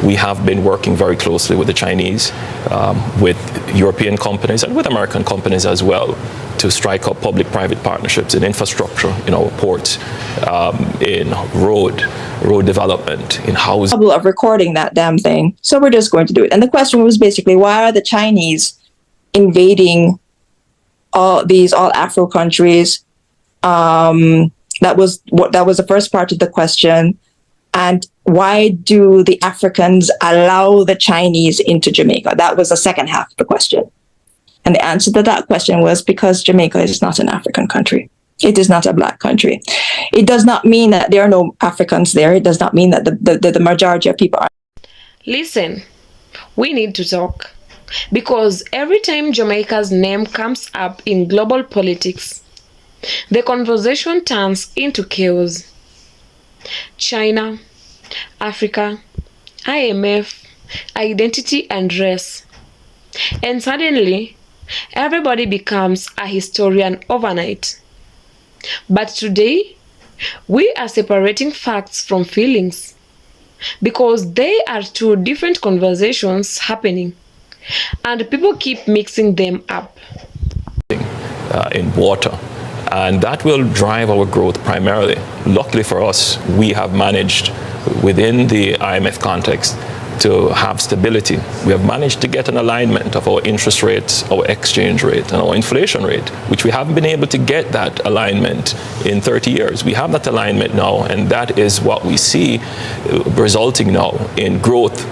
We have been working very closely with the Chinese, with European companies, and with American companies as well, to strike up public-private partnerships in infrastructure, in our ports, in road development, in housing. Of recording that damn thing, so we're just going to do it. And the question was basically, why are the Chinese invading all Afro countries? That was the first part of the question. And why do the Africans allow the Chinese into Jamaica? That was the second half of the question. And the answer to that question was because Jamaica is not an African country. It is not a black country. It does not mean that there are no Africans there. It does not mean that the majority of people are. Listen, we need to talk. Because every time Jamaica's name comes up in global politics, the conversation turns into chaos. China, Africa, IMF, identity and race. And suddenly, everybody becomes a historian overnight. But today, we are separating facts from feelings because they are two different conversations happening, and people keep mixing them up. In water. And that will drive our growth primarily. Luckily for us, we have managed within the IMF context to have stability. We have managed to get an alignment of our interest rates, our exchange rate, and our inflation rate, which we haven't been able to get that alignment in 30 years. We have that alignment now, and that is what we see resulting now in growth.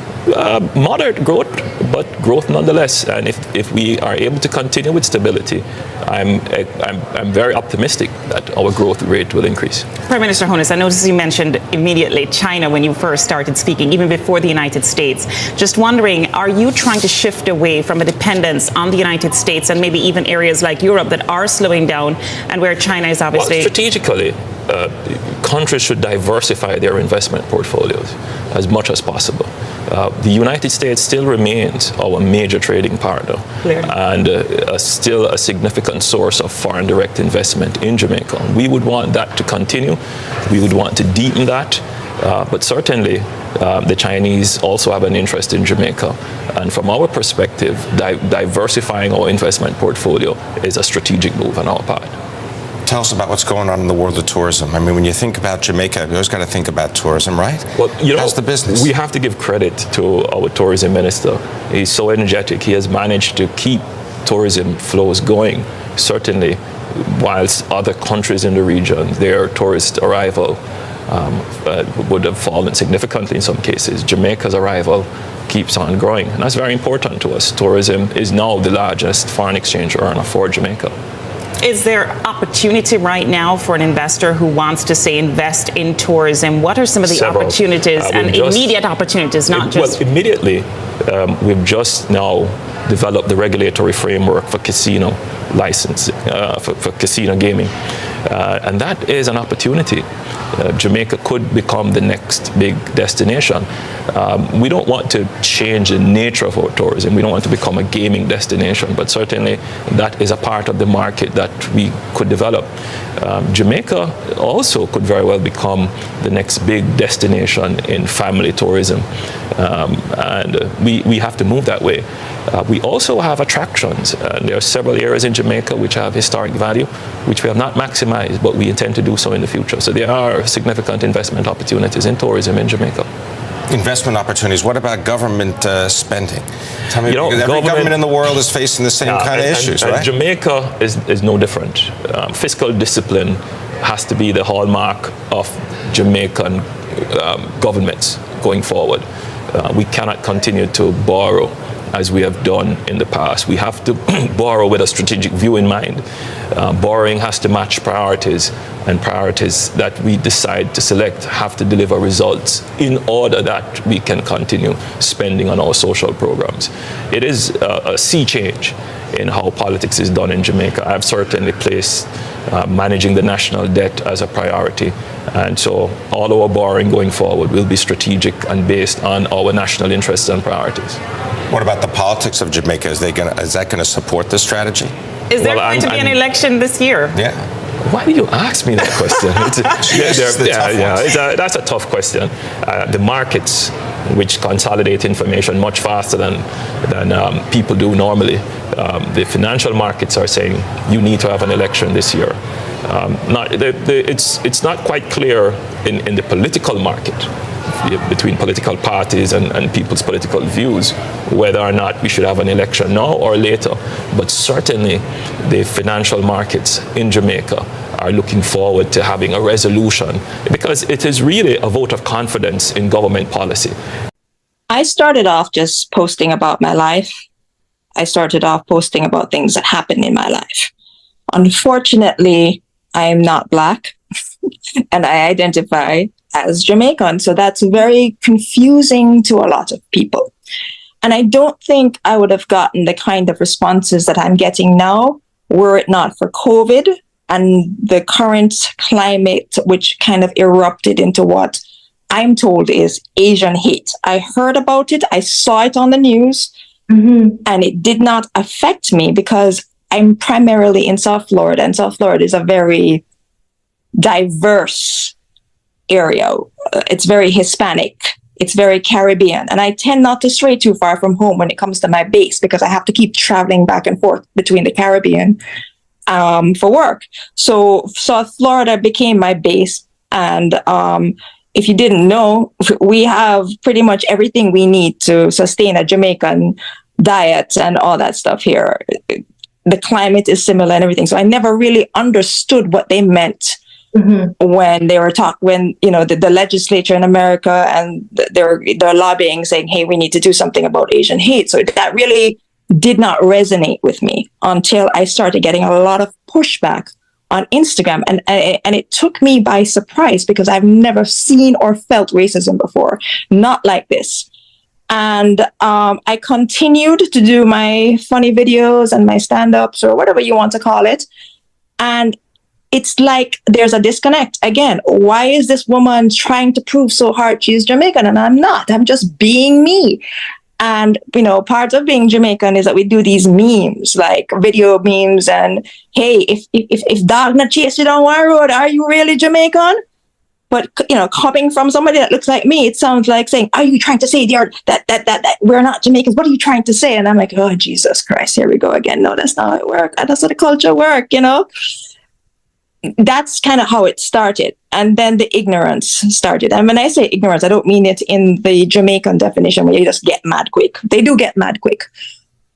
Moderate growth, but growth nonetheless. And if we are able to continue with stability, I'm very optimistic that our growth rate will increase. Prime Minister Honus, I noticed you mentioned immediately China when you first started speaking, even before the United States. Just wondering, are you trying to shift away from a dependence on the United States and maybe even areas like Europe that are slowing down and where China is obviously... Well, strategically, countries should diversify their investment portfolios as much as possible. The United States still remains our major trading partner. Clearly. And still a significant source of foreign direct investment in Jamaica. We would want that to continue. We would want to deepen that. But certainly, the Chinese also have an interest in Jamaica. And from our perspective, diversifying our investment portfolio is a strategic move on our part. Tell us about what's going on in the world of tourism. I mean, when you think about Jamaica, you always got to think about tourism, right? Well, how's the business? We have to give credit to our tourism minister. He's so energetic. He has managed to keep tourism flows going. Certainly, whilst other countries in the region, their tourist arrival would have fallen significantly in some cases. Jamaica's arrival keeps on growing, and that's very important to us. Tourism is now the largest foreign exchange earner for Jamaica. Is there opportunity right now for an investor who wants to, say, invest in tourism? What are some of the opportunities and immediate opportunities, not just... Well, immediately, we've just now developed the regulatory framework for casino licensing, for casino gaming. And that is an opportunity. Jamaica could become the next big destination. We don't want to change the nature of our tourism. We don't want to become a gaming destination, but certainly that is a part of the market that we could develop. Jamaica also could very well become the next big destination in family tourism. And we have to move that way. We also have attractions. There are several areas in Jamaica which have historic value, which we have not maximized, but we intend to do so in the future. So there are significant investment opportunities in tourism in Jamaica. Investment opportunities. What about government spending? Tell me, every government in the world is facing the same kind of issues, right? Jamaica is no different. Fiscal discipline has to be the hallmark of Jamaican governments going forward. We cannot continue to borrow as we have done in the past. We have to borrow with a strategic view in mind. Borrowing has to match priorities, and priorities that we decide to select have to deliver results in order that we can continue spending on our social programs. It is a sea change in how politics is done in Jamaica. I've certainly placed managing the national debt as a priority. And so all our borrowing going forward will be strategic and based on our national interests and priorities. What about the politics of Jamaica? Is that going to support this strategy? Is there going to be an election this year? Yeah. Why do you ask me that question? That's a tough question. The markets which consolidate information much faster than people do normally. The financial markets are saying you need to have an election this year. It's not quite clear in the political market between political parties and people's political views whether or not we should have an election now or later. But certainly the financial markets in Jamaica are looking forward to having a resolution, because it is really a vote of confidence in government policy. I started off just posting about my life. I started off posting about things that happened in my life. Unfortunately, I am not Black and I identify as Jamaican. So that's very confusing to a lot of people. And I don't think I would have gotten the kind of responses that I'm getting now were it not for COVID and the current climate, which kind of erupted into what I'm told is Asian hate. I heard about it. I saw it on the news, and it did not affect me because I'm primarily in South Florida, and South Florida is a very diverse area. It's very Hispanic. It's very Caribbean. And I tend not to stray too far from home when it comes to my base because I have to keep traveling back and forth between the Caribbean for work. So South Florida became my base. And if you didn't know, we have pretty much everything we need to sustain a Jamaican diet and all that stuff here. The climate is similar and everything. So I never really understood what they meant when they were when the legislature in America and they're lobbying saying, hey, we need to do something about Asian hate. So that really did not resonate with me until I started getting a lot of pushback on Instagram. And it took me by surprise because I've never seen or felt racism before, not like this. And I continued to do my funny videos and my stand-ups or whatever you want to call it. And it's like there's a disconnect. Again, why is this woman trying to prove so hard she's Jamaican? And I'm not. I'm just being me. And, part of being Jamaican is that we do these memes, like video memes. And, hey, if dog not chase you down one road, are you really Jamaican? But, coming from somebody that looks like me, it sounds like saying, are you trying to say that we're not Jamaicans? What are you trying to say? And I'm like, oh, Jesus Christ, here we go again. No, that's not how it works. That's how the culture works, That's kind of how it started. And then the ignorance started. And when I say ignorance, I don't mean it in the Jamaican definition where you just get mad quick. They do get mad quick.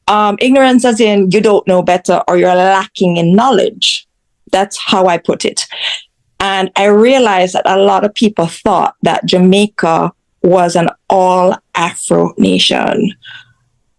Ignorance as in you don't know better or you're lacking in knowledge. That's how I put it. And I realized that a lot of people thought that Jamaica was an all-Afro nation.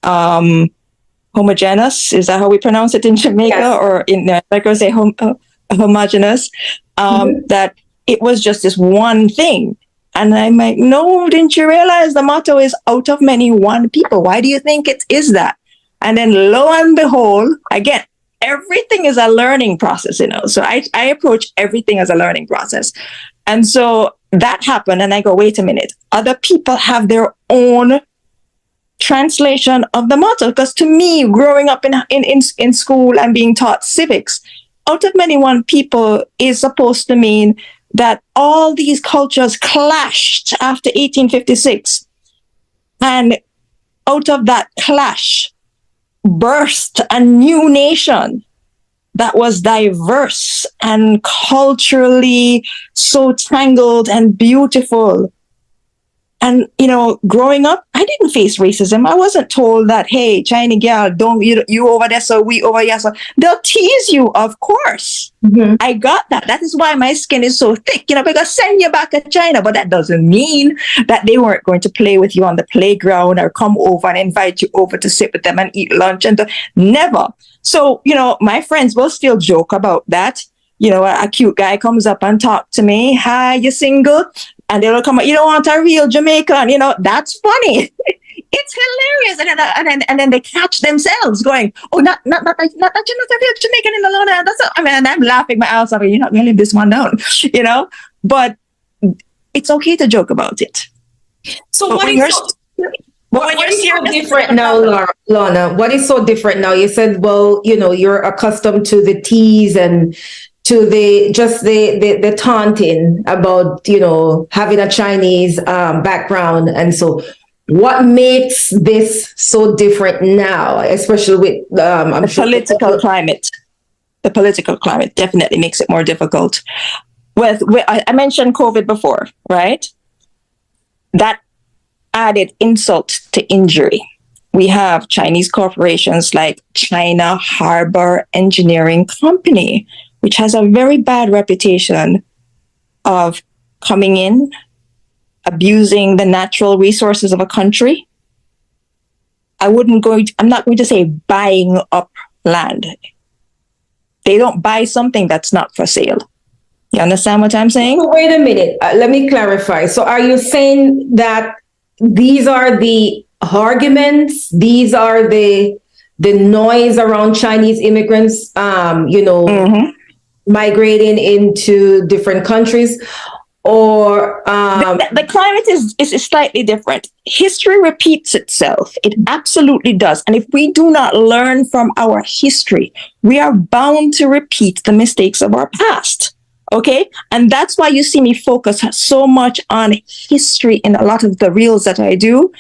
Homogeneous, is that how we pronounce it in Jamaica? Yes. Or in America, say homogeneous, that it was just this one thing. And I'm like, no, didn't you realize the motto is out of many, one people? Why do you think it is that? And then lo and behold, again, everything is a learning process, So I approach everything as a learning process. And so that happened. And I go, wait a minute, other people have their own translation of the motto. Because to me, growing up in school and being taught civics, out of many one people is supposed to mean that all these cultures clashed after 1856. And out of that clash burst a new nation that was diverse and culturally so tangled and beautiful. And, growing up, I didn't face racism. I wasn't told that, hey, Chinese girl, don't you over there, so we over here. So they'll tease you, of course. I got that. That is why my skin is so thick, because send you back to China. But that doesn't mean that they weren't going to play with you on the playground or come over and invite you over to sit with them and eat lunch. Never. So, my friends will still joke about that. A cute guy comes up and talk to me. Hi, you single? And they'll come, you don't want a real Jamaican, that's funny. It's hilarious. And then they catch themselves going, oh, not you're not a real Jamaican in the Lona. And I'm laughing my ass off. You're not going to live this one down, But it's okay to joke about it. So what is so different now, Lorna? What is so different now? You said, well, you're accustomed to the tease and to the taunting about, having a Chinese background. And so what makes this so different now, especially with the political climate definitely makes it more difficult. I mentioned COVID before, right? That added insult to injury. We have Chinese corporations like China Harbor Engineering Company, which has a very bad reputation of coming in, abusing the natural resources of a country. I'm not going to say buying up land. They don't buy something that's not for sale. You understand what I'm saying? So wait a minute. Let me clarify. So are you saying that these are the arguments, these are the noise around Chinese immigrants, migrating into different countries? Or the climate is slightly different. History repeats itself. It absolutely does. And if we do not learn from our history, we are bound to repeat the mistakes of our past. Okay? And that's why you see me focus so much on history in a lot of the reels that I do.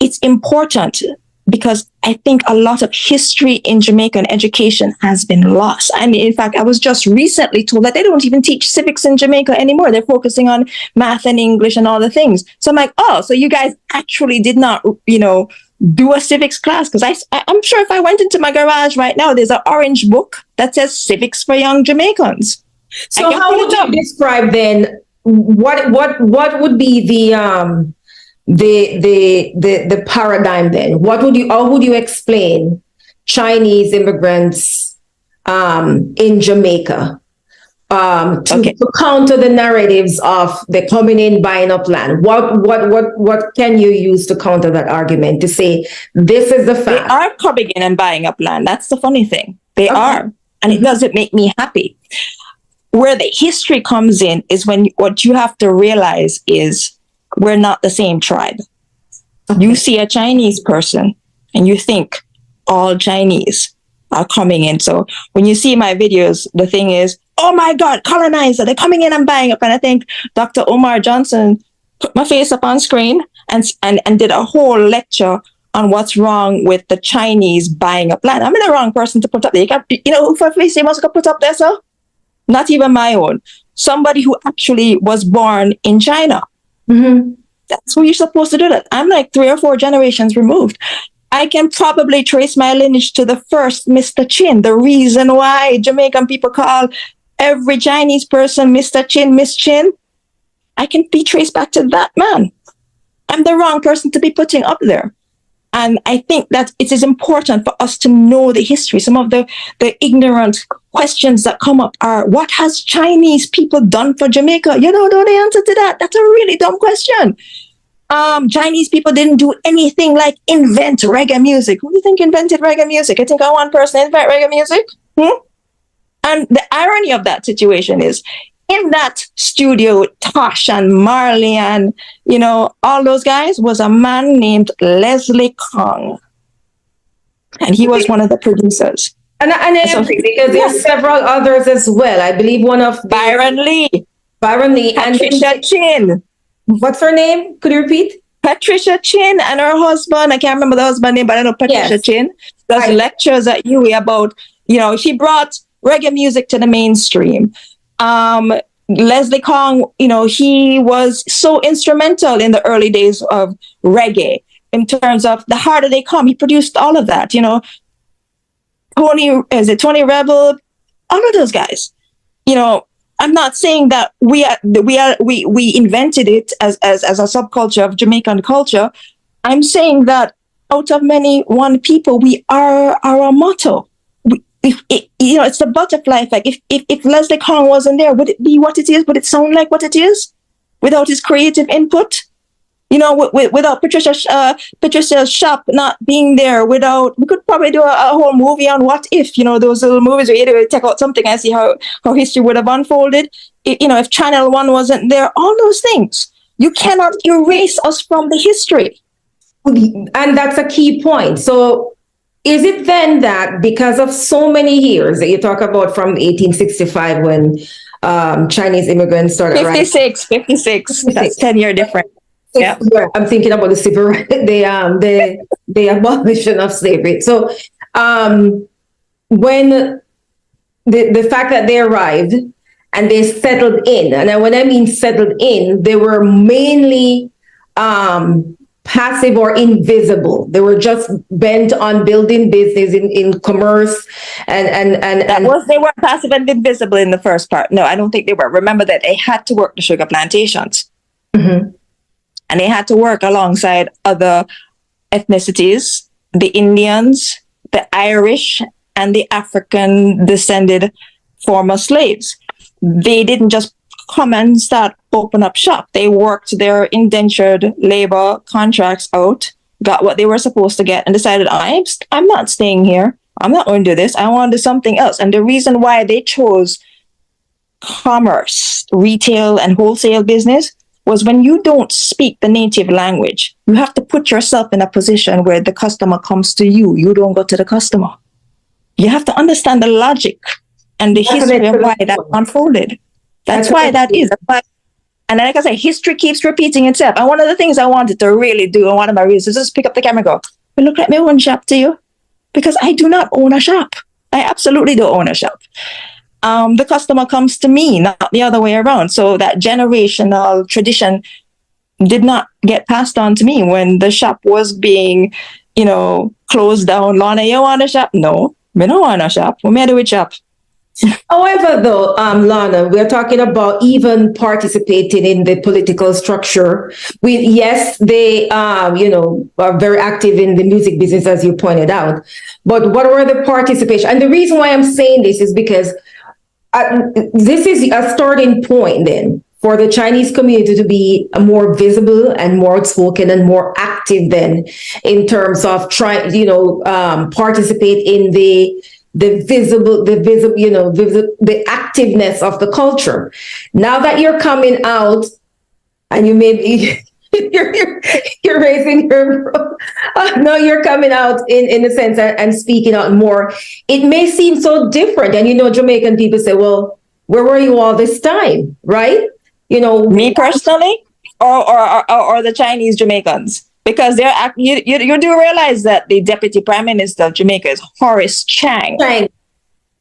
It's important because I think a lot of history in Jamaican education has been lost. I mean, in fact, I was just recently told that they don't even teach civics in Jamaica anymore. They're focusing on math and English and all the things. So I'm like, oh, so you guys actually did not, do a civics class? Because I'm sure if I went into my garage right now, there's an orange book that says Civics for Young Jamaicans. So how would you describe then what would be the paradigm then? How would you explain Chinese immigrants in Jamaica to counter the narratives of the coming in, buying up land? What can you use to counter that argument to say this is the fact? They are coming in and buying up land. That's the funny thing. They are, and it doesn't make me happy. Where the history comes in is when what you have to realize is we're not the same tribe. You see a Chinese person and you think all Chinese are coming in. So when you see my videos, the thing is, oh my God, colonizer, they're coming in and buying up. And I think Dr. Omar Johnson put my face up on screen and did a whole lecture on what's wrong with the Chinese buying up land. I'm the wrong person to put up there. Who for face they must have put up there, sir? Not even my own. Somebody who actually was born in China. Mm-hmm. That's who you're supposed to do that. I'm like 3 or 4 generations removed. I can probably trace my lineage to the first Mr. Chin. The reason why Jamaican people call every Chinese person Mr. Chin, Miss Chin, I can be traced back to that man. I'm the wrong person to be putting up there. And I think that it is important for us to know the history. Some of the ignorant questions that come up are, what has Chinese people done for Jamaica? You don't know the answer to that. That's a really dumb question. Chinese people didn't do anything like invent reggae music. Who do you think invented reggae music? I think one person invented reggae music. And the irony of that situation is, in that studio, Tosh and Marley and, all those guys, was a man named Leslie Kong. And he was one of the producers. And because there's several others as well. I believe one of Byron Lee. Patricia Chin. What's her name? Could you repeat? Patricia Chin and her husband. I can't remember the husband name, but I know Patricia Chin does lectures at UWI about, she brought reggae music to the mainstream. Leslie Kong, he was so instrumental in the early days of reggae in terms of The Harder They Come. He produced all of that, Tony Rebel, all of those guys. I'm not saying that we invented it as a subculture of Jamaican culture. I'm saying that out of many, one people, we are our motto. It's the butterfly effect. If Leslie Kong wasn't there, would it be what it is? Would it sound like what it is? Without his creative input? Without Patricia Shop not being there, we could probably do a whole movie on what if, those little movies where you take out something and see how history would have unfolded. If Channel 1 wasn't there, all those things. You cannot erase us from the history. And that's a key point. So is it then that because of so many years that you talk about from 1865 when Chinese immigrants started 56, that's 10-year difference. Yeah. I'm thinking about the civil the abolition of slavery. So when the fact that they arrived and they settled in, and when I mean settled in, they were mainly passive or invisible. They were just bent on building business in commerce and they weren't passive and invisible in the first part. No, I don't think they were. Remember that they had to work the sugar plantations. Mm-hmm. And they had to work alongside other ethnicities, the Indians, the Irish, and the African descended former slaves. They didn't just come and start open up shop. They worked their indentured labor contracts out, got what they were supposed to get, and decided, I'm not staying here. I'm not going to do this. I want to do something else. And the reason why they chose commerce, retail, and wholesale business was when you don't speak the native language, you have to put yourself in a position where the customer comes to you. You don't go to the customer. You have to understand the logic and the history of why that unfolded. That's why that is. And like I say, history keeps repeating itself. And one of the things I wanted to really do, and one of my reasons, is just pick up the camera and go, well, look like my own shop to you. Because I do not own a shop. I absolutely don't own a shop. The customer comes to me, not the other way around. So that generational tradition did not get passed on to me when the shop was being, closed down. Lorna, you want a shop? No, we don't want a shop. We made it with shop. However, though, Lana, we're talking about even participating in the political structure. Yes, they, are very active in the music business, as you pointed out. But what were the participation? And the reason why I'm saying this is because this is a starting point then for the Chinese community to be more visible and more outspoken and more active then in terms of trying, participate in the activeness of the culture. Now that you're coming out and you may be you're raising your no, you're coming out in a sense and speaking out more, it may seem so different. And Jamaican people say, well, where were you all this time, right? Me personally, or the Chinese Jamaicans, because you do realize that the deputy prime minister of Jamaica is Horace Chang.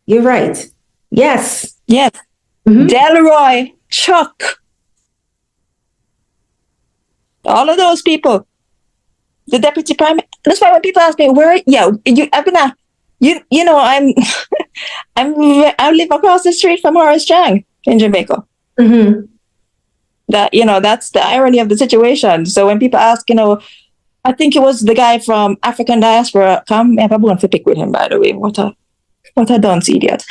You're right. Yes. Mm-hmm. Delroy, Chuck, all of those people, the deputy prime. That's why when people ask me I live across the street from Horace Chang in Jamaica. Mm-hmm. That's the irony of the situation. So when people ask, I think it was the guy from African diaspora. Come, I have a bone to pick with him, by the way. What a dunce idiot.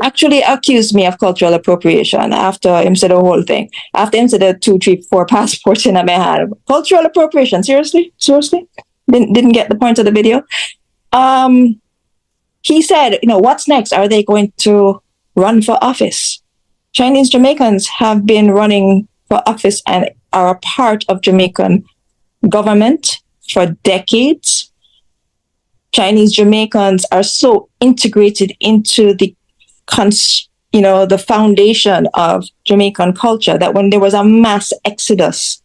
Actually accused me of cultural appropriation after him said the whole thing. After him said the 2, 3, 4 passports in my hand. Cultural appropriation. Seriously? Didn't get the point of the video. He said, what's next? Are they going to run for office? Chinese Jamaicans have been running for office and are a part of Jamaican government for decades. Chinese Jamaicans are so integrated into the foundation of Jamaican culture that when there was a mass exodus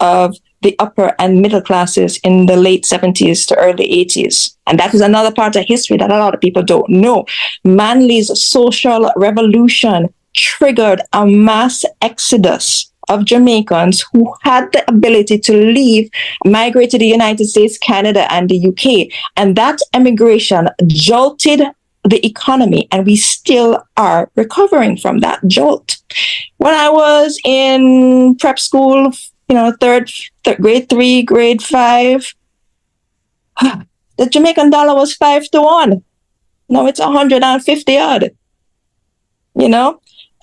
of the upper and middle classes in the late 70s to early 80s, and that is another part of history that a lot of people don't know. Manley's social revolution triggered a mass exodus of Jamaicans who had the ability to leave, migrate to the United States, Canada, and the UK. And that emigration jolted the economy, and we still are recovering from that jolt. When I was in prep school, grade 3, grade 5, the Jamaican dollar was 5 to 1. Now it's 150 odd.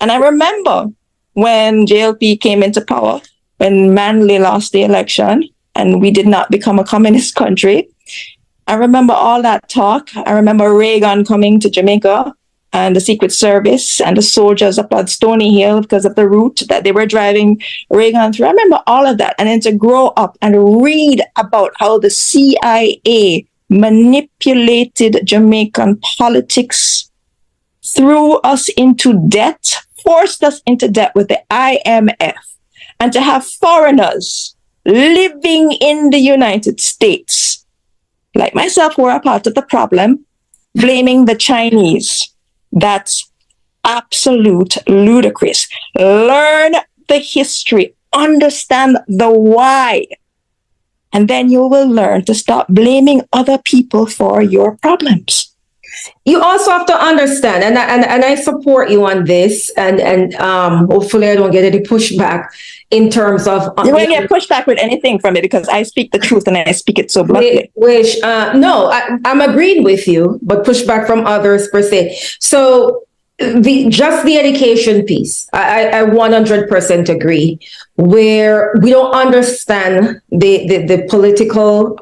And I remember when JLP came into power, when Manley lost the election and we did not become a communist country. I remember all that talk. I remember Reagan coming to Jamaica and the Secret Service and the soldiers up on Stony Hill because of the route that they were driving Reagan through. I remember all of that. And then to grow up and read about how the CIA manipulated Jamaican politics, threw us into debt, forced us into debt with the IMF, And to have foreigners living in the United States, like myself, who are part of the problem, blaming the Chinese, that's absolute ludicrous. Learn the history, understand the why, and then you will learn to stop blaming other people for your problems. You also have to understand, and I support you on this, and hopefully I don't get any pushback in terms of. You won't get pushback with anything from it because I speak the truth and I speak it so bluntly. No, I'm agreeing with you, but pushback from others per se. So the education piece, I 100% agree. Where we don't understand the political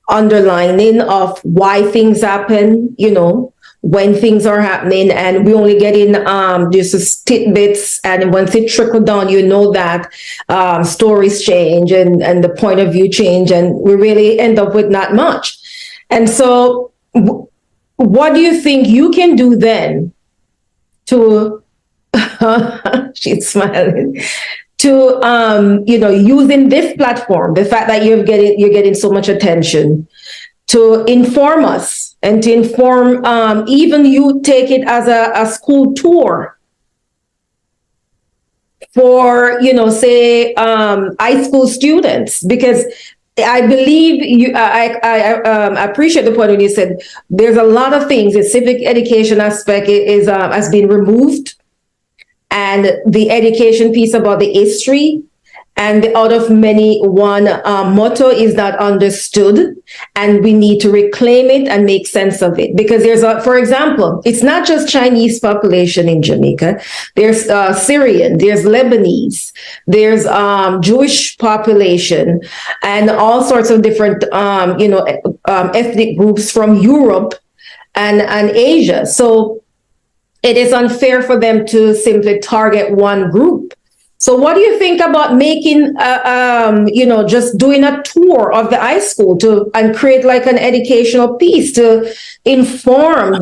underlining of why things happen, when things are happening, and we only get in just tidbits, and once it trickle down, that stories change and the point of view change, and we really end up with not much. And so what do you think you can do then to she's smiling, to using this platform, the fact that you're getting so much attention, to inform us and to inform, even you take it as a school tour for, say, high school students, because I believe I appreciate the point when you said there's a lot of things. The civic education aspect has been removed, and the education piece about the history and the out of many one motto is not understood, and we need to reclaim it and make sense of it. Because for example, it's not just Chinese population in Jamaica. There's Syrian, there's Lebanese, there's Jewish population, and all sorts of different ethnic groups from Europe and Asia. So it is unfair for them to simply target one group. So what do you think about making, just doing a tour of the high school and create like an educational piece to informed,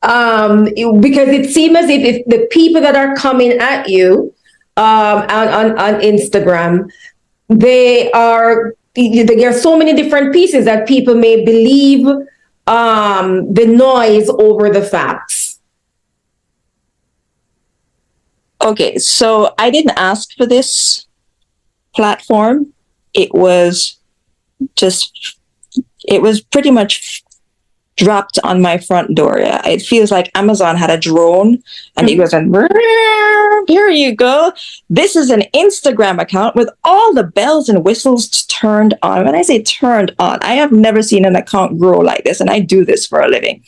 because it seems as if the people that are coming at you on Instagram, there are so many different pieces that people may believe the noise over the facts. Okay, so I didn't ask for this platform. It was pretty much dropped on my front door. Yeah, it feels like Amazon had a drone and it goes, here you go. This is an Instagram account with all the bells and whistles turned on. When I say turned on, I have never seen an account grow like this, and I do this for a living.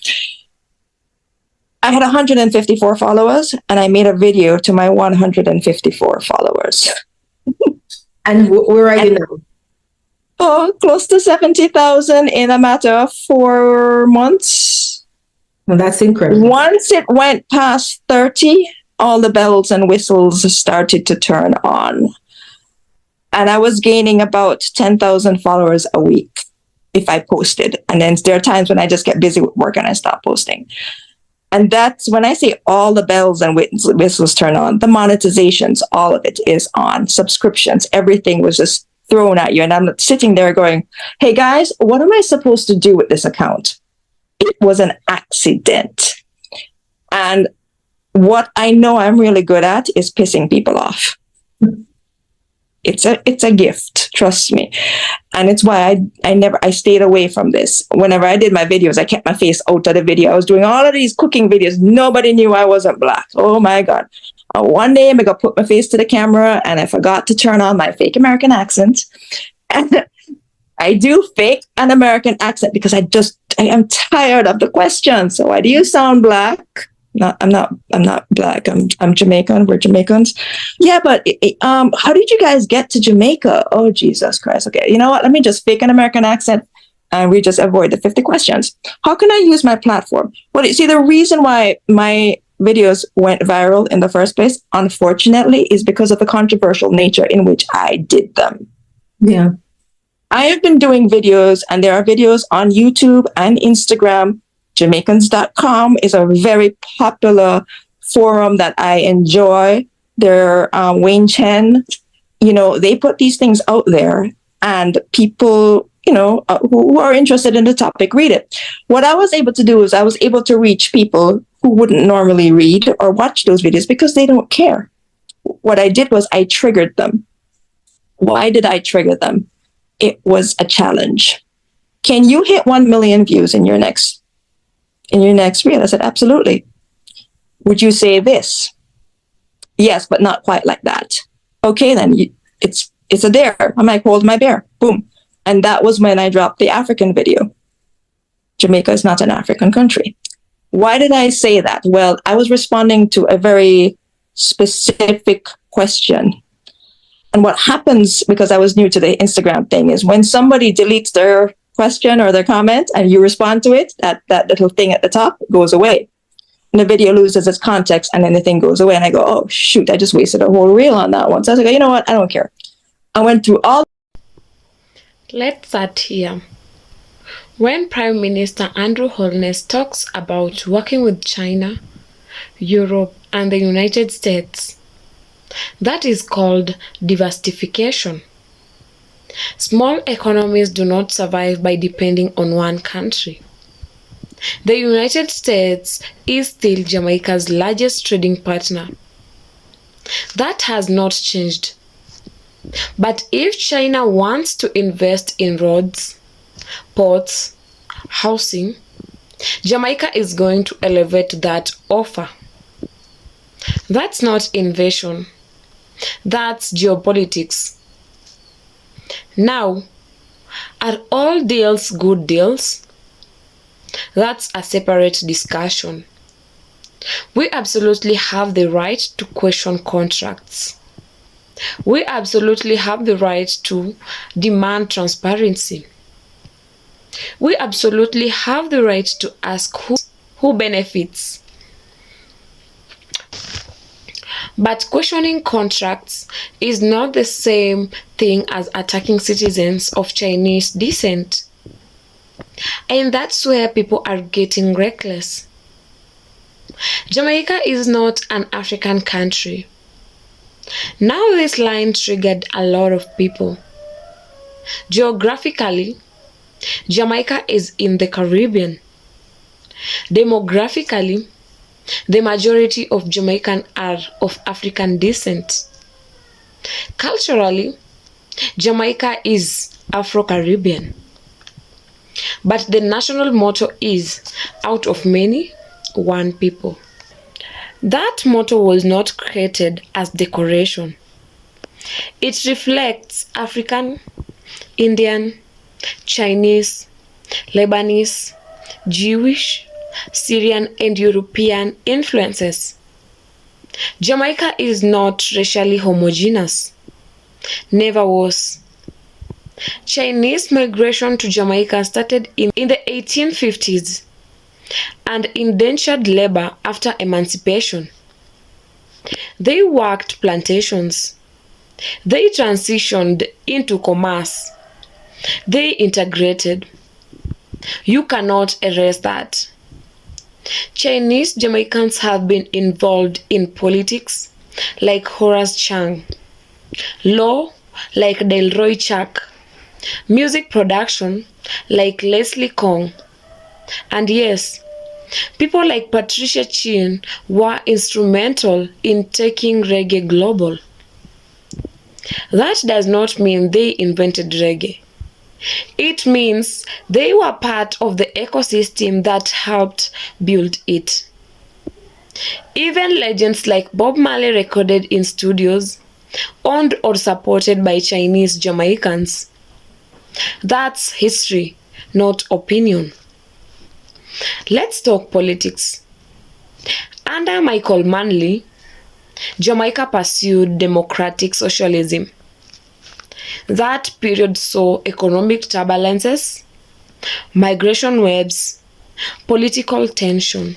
I had 154 followers, and I made a video to my 154 followers. And where are you now? Oh, close to 70,000 in a matter of 4 months. Well, that's incredible. Once it went past 30, all the bells and whistles started to turn on. And I was gaining about 10,000 followers a week if I posted. And then there are times when I just get busy with work and I stop posting. And that's when I say all the bells and whistles turn on, the monetizations, all of it is on. Subscriptions, everything was just thrown at you. And I'm sitting there going, hey guys, what am I supposed to do with this account? It was an accident. And what I know I'm really good at is pissing people off. It's a gift, trust me. And it's why I stayed away from this. Whenever I did my videos, I kept my face out of the video. I was doing all of these cooking videos. Nobody knew I wasn't Black. Oh my God. One day I got put my face to the camera and I forgot to turn on my fake American accent. And I do fake an American accent because I am tired of the question. So why do you sound Black? I'm not Black. I'm Jamaican. We're Jamaicans. Yeah, but how did you guys get to Jamaica? Oh, Jesus Christ. Okay, you know what? Let me just fake an American accent and we just avoid the 50 questions. How can I use my platform? Well, you see, the reason why my videos went viral in the first place, unfortunately, is because of the controversial nature in which I did them. Yeah. I have been doing videos, and there are videos on YouTube and Instagram. Jamaicans.com is a very popular forum that I enjoy. Wayne Chen, they put these things out there, and people, who are interested in the topic read it. What I was able to do is I was able to reach people who wouldn't normally read or watch those videos because they don't care. What I did was I triggered them. Why did I trigger them? It was a challenge. Can you hit 1 million views in your next reel? I said, absolutely. Would you say this? Yes, but not quite like that. Okay, then it's a dare. I'm like, hold my bear. Boom. And that was when I dropped the African video. Jamaica is not an African country. Why did I say that? Well, I was responding to a very specific question. And what happens, because I was new to the Instagram thing, is when somebody deletes their question or their comment and you respond to it, that little thing at the top goes away. And the video loses its context and then the thing goes away. And I go, oh, shoot, I just wasted a whole reel on that one. So I was like, you know what? I don't care. I went through all. Let's start here. When Prime Minister Andrew Holness talks about working with China, Europe, and the United States, that is called diversification. Small economies do not survive by depending on one country. The United States is still Jamaica's largest trading partner. That has not changed. But if China wants to invest in roads, ports, housing, Jamaica is going to elevate that offer. That's not invasion. That's geopolitics. Now, are all deals good deals? That's a separate discussion. We absolutely have the right to question contracts. We absolutely have the right to demand transparency. We absolutely have the right to ask who benefits. But questioning contracts is not the same thing as attacking citizens of Chinese descent. And that's where people are getting reckless. Jamaica is not an African country. Now this line triggered a lot of people. Geographically, Jamaica is in the Caribbean. Demographically, the majority of Jamaicans are of African descent. Culturally, Jamaica is Afro-Caribbean. But the national motto is, out of many, one people. That motto was not created as decoration. It reflects African, Indian, Chinese, Lebanese, Jewish, Syrian, and European influences. Jamaica is not racially homogeneous. Never was. Chinese migration to Jamaica started in the 1850s and indentured labor after emancipation. They worked plantations. They transitioned into commerce. They integrated. You cannot erase that. Chinese Jamaicans have been involved in politics like Horace Chang, law like Delroy Chuck, music production like Leslie Kong, and yes, people like Patricia Chin were instrumental in taking reggae global. That does not mean they invented reggae. It means they were part of the ecosystem that helped build it. Even legends like Bob Marley recorded in studios owned or supported by Chinese Jamaicans. That's history, not opinion. Let's talk politics. Under Michael Manley, Jamaica pursued democratic socialism. That period saw economic turbulences, migration waves, political tension.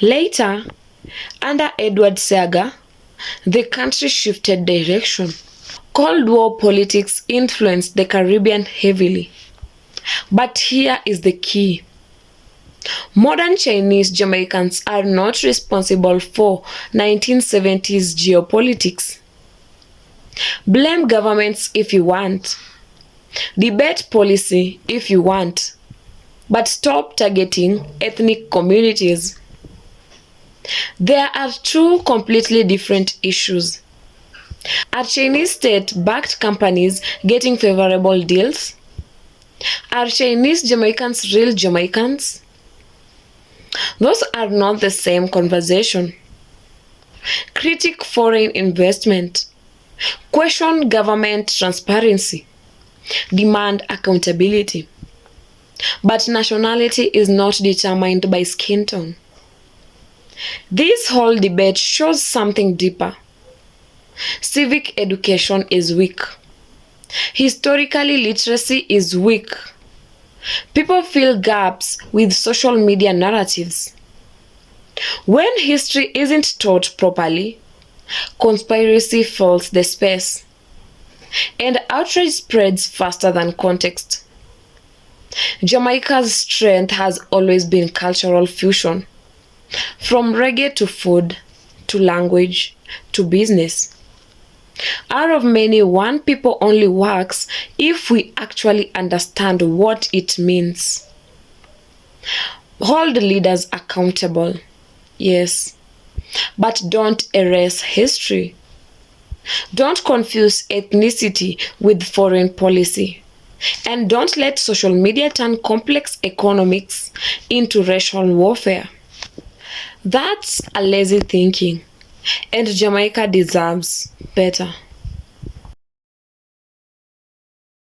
Later, under Edward Seaga, the country shifted direction. Cold War politics influenced the Caribbean heavily. But here is the key. Modern Chinese Jamaicans are not responsible for 1970s geopolitics. Blame governments if you want. Debate policy if you want. But stop targeting ethnic communities. There are two completely different issues. Are Chinese state-backed companies getting favorable deals? Are Chinese Jamaicans real Jamaicans? Those are not the same conversation. Critique foreign investment. Question government transparency. Demand accountability. But nationality is not determined by skin tone. This whole debate shows something deeper. Civic education is weak. Historically, literacy is weak. People fill gaps with social media narratives. When history isn't taught properly, conspiracy fills the space, and outrage spreads faster than context. Jamaica's strength has always been cultural fusion, from reggae to food, to language, to business. Out of many, one people only works if we actually understand what it means. Hold leaders accountable, yes, but don't erase history. Don't confuse ethnicity with foreign policy. And don't let social media turn complex economics into racial warfare. That's a lazy thinking, and Jamaica deserves better.